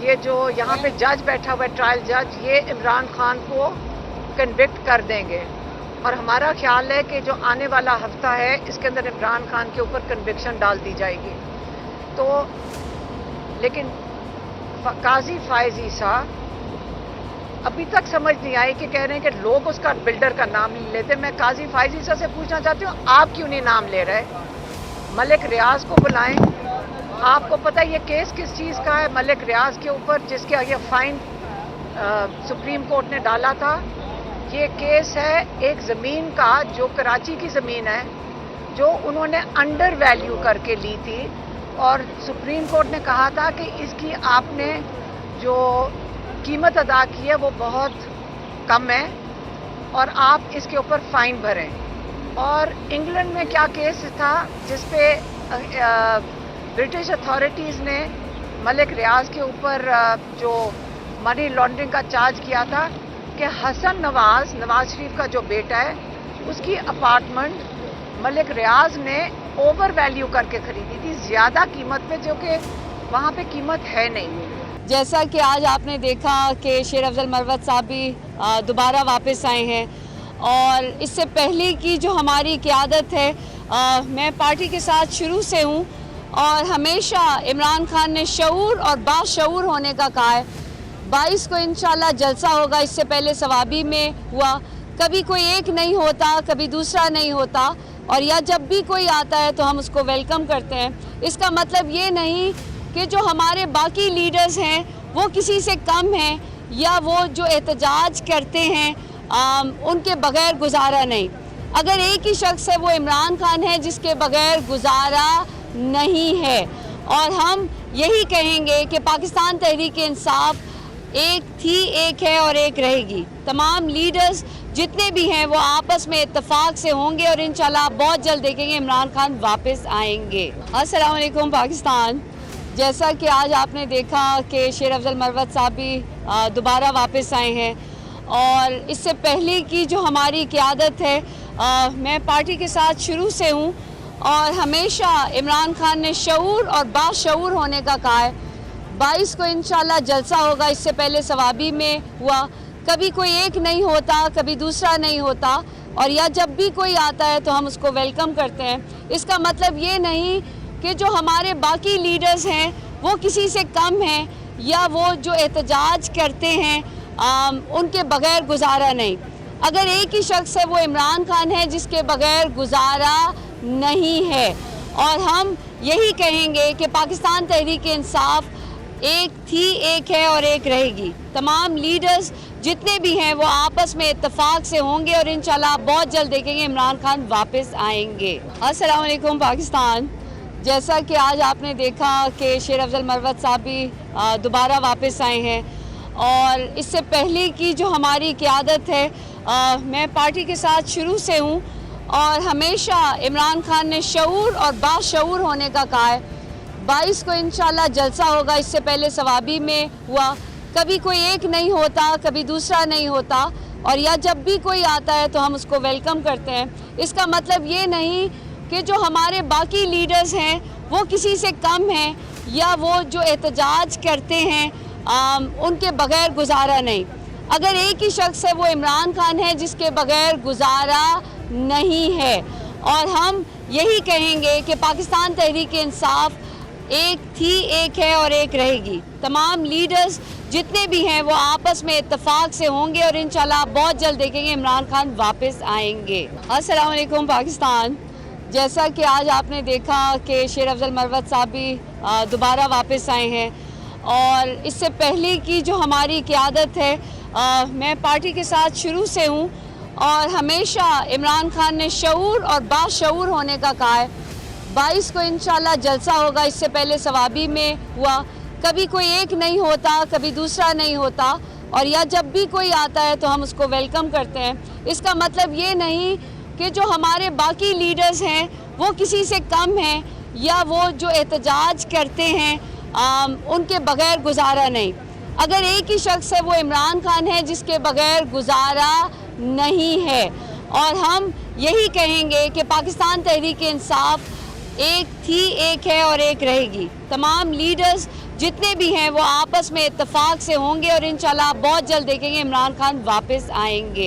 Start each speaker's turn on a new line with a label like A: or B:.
A: یہ جو یہاں پہ جج بیٹھا ہوا ہے ٹرائل جج یہ عمران خان کو کنوکٹ کر دیں گے اور ہمارا خیال ہے کہ جو آنے والا ہفتہ ہے اس کے اندر عمران خان کے اوپر کنوکشن ڈال دی جائے گی. تو لیکن قاضی فائز عیسیٰ ابھی تک سمجھ نہیں آئی کہ کہہ رہے ہیں کہ لوگ اس کا بلڈر کا نام نہیں لیتے. میں قاضی فائز عیسیٰ سے پوچھنا چاہتی ہوں آپ کیوں نہیں نام لے رہے؟ ملک ریاض کو بلائیں. آپ کو پتہ یہ کیس کس چیز کا ہے؟ ملک ریاض کے اوپر جس کے یہ فائن سپریم کورٹ نے ڈالا تھا. یہ کیس ہے ایک زمین کا جو کراچی کی زمین ہے جو انہوں نے انڈر ویلیو کر کے لی تھی اور سپریم کورٹ نے کہا تھا کہ اس کی آپ نے جو قیمت ادا کی ہے وہ بہت کم ہے اور آپ اس کے اوپر فائن بھریں. اور انگلینڈ میں کیا کیس تھا جس پہ برٹش اتھارٹیز نے ملک ریاض کے اوپر جو منی لانڈرنگ کا چارج کیا تھا کہ حسن نواز شریف کا جو بیٹا ہے اس کی اپارٹمنٹ ملک ریاض نے اوور ویلیو کر کے خریدی تھی زیادہ قیمت پہ جو کہ وہاں پہ قیمت ہے نہیں.
B: جیسا کہ آج آپ نے دیکھا کہ شیر افضل مروت صاحب بھی دوبارہ واپس آئے ہیں اور اس سے پہلے کی جو ہماری قیادت ہے میں پارٹی کے ساتھ شروع سے ہوں اور ہمیشہ عمران خان نے شعور اور باشعور ہونے کا کہا ہے. 22 کو انشاءاللہ جلسہ ہوگا. اس سے پہلے ثوابی میں ہوا. کبھی کوئی ایک نہیں ہوتا کبھی دوسرا نہیں ہوتا اور یا جب بھی کوئی آتا ہے تو ہم اس کو ویلکم کرتے ہیں. اس کا مطلب یہ نہیں کہ جو ہمارے باقی لیڈرز ہیں وہ کسی سے کم ہیں یا وہ جو احتجاج کرتے ہیں ان کے بغیر گزارا نہیں. اگر ایک ہی شخص ہے وہ عمران خان ہے جس کے بغیر گزارا نہیں ہے اور ہم یہی کہیں گے کہ پاکستان تحریک انصاف ایک تھی ایک ہے اور ایک رہے گی. تمام لیڈرز جتنے بھی ہیں وہ آپس میں اتفاق سے ہوں گے اور انشاءاللہ آپ بہت جلد دیکھیں گے عمران خان واپس آئیں گے. السلام علیکم پاکستان. جیسا کہ آج آپ نے دیکھا کہ شیر افضل مروت صاحب بھی دوبارہ واپس آئے ہیں اور اس سے پہلے کی جو ہماری قیادت ہے میں پارٹی کے ساتھ شروع سے ہوں اور ہمیشہ عمران خان نے شعور اور باشعور ہونے کا کہا ہے. 22 کو انشاءاللہ جلسہ ہوگا. اس سے پہلے ثوابی میں ہوا. کبھی کوئی ایک نہیں ہوتا کبھی دوسرا نہیں ہوتا اور یا جب بھی کوئی آتا ہے تو ہم اس کو ویلکم کرتے ہیں. اس کا مطلب یہ نہیں کہ جو ہمارے باقی لیڈرز ہیں وہ کسی سے کم ہیں یا وہ جو احتجاج کرتے ہیں ان کے بغیر گزارا نہیں. اگر ایک ہی شخص ہے وہ عمران خان ہے جس کے بغیر گزارا نہیں ہے اور ہم یہی کہیں گے کہ پاکستان تحریک انصاف ایک تھی ایک ہے اور ایک رہے گی. تمام لیڈرز جتنے بھی ہیں وہ آپس میں اتفاق سے ہوں گے اور انشاءاللہ آپ بہت جلد دیکھیں گے عمران خان واپس آئیں گے. السلام علیکم پاکستان. جیسا کہ آج آپ نے دیکھا کہ شیر افضل مروت صاحب بھی دوبارہ واپس آئے ہیں اور اس سے پہلے کی جو ہماری قیادت ہے میں پارٹی کے ساتھ شروع سے ہوں اور ہمیشہ عمران خان نے شعور اور باشعور ہونے کا کہا ہے. 22 کو انشاءاللہ جلسہ ہوگا. اس سے پہلے ثوابی میں ہوا. کبھی کوئی ایک نہیں ہوتا کبھی دوسرا نہیں ہوتا اور یا جب بھی کوئی آتا ہے تو ہم اس کو ویلکم کرتے ہیں. اس کا مطلب یہ نہیں کہ جو ہمارے باقی لیڈرز ہیں وہ کسی سے کم ہیں یا وہ جو احتجاج کرتے ہیں ان کے بغیر گزارا نہیں. اگر ایک ہی شخص ہے وہ عمران خان ہے جس کے بغیر گزارا نہیں ہے اور ہم یہی کہیں گے کہ پاکستان تحریک انصاف ایک تھی ایک ہے اور ایک رہے گی. تمام لیڈرز جتنے بھی ہیں وہ آپس میں اتفاق سے ہوں گے اور انشاءاللہ آپ بہت جلد دیکھیں گے عمران خان واپس آئیں گے. السلام علیکم پاکستان. جیسا کہ آج آپ نے دیکھا کہ شیر افضل مروت صاحب بھی دوبارہ واپس آئے ہیں اور اس سے پہلے کی جو ہماری قیادت ہے میں پارٹی کے ساتھ شروع سے ہوں اور ہمیشہ عمران خان نے شعور اور باشعور ہونے کا کہا ہے. 22 کو انشاءاللہ جلسہ ہوگا. اس سے پہلے ثوابی میں ہوا. کبھی کوئی ایک نہیں ہوتا کبھی دوسرا نہیں ہوتا اور یا جب بھی کوئی آتا ہے تو ہم اس کو ویلکم کرتے ہیں. اس کا مطلب یہ نہیں کہ جو ہمارے باقی لیڈرز ہیں وہ کسی سے کم ہیں یا وہ جو احتجاج کرتے ہیں ان کے بغیر گزارا نہیں. اگر ایک ہی شخص ہے وہ عمران خان ہے جس کے بغیر گزارا نہیں ہے اور ہم یہی کہیں گے کہ پاکستان تحریک انصاف ایک تھی، ایک ہے اور ایک رہے گی. تمام لیڈرز جتنے بھی ہیں وہ آپس میں اتفاق سے ہوں گے اور انشاءاللہ آپ بہت جلد دیکھیں گے عمران خان واپس آئیں گے.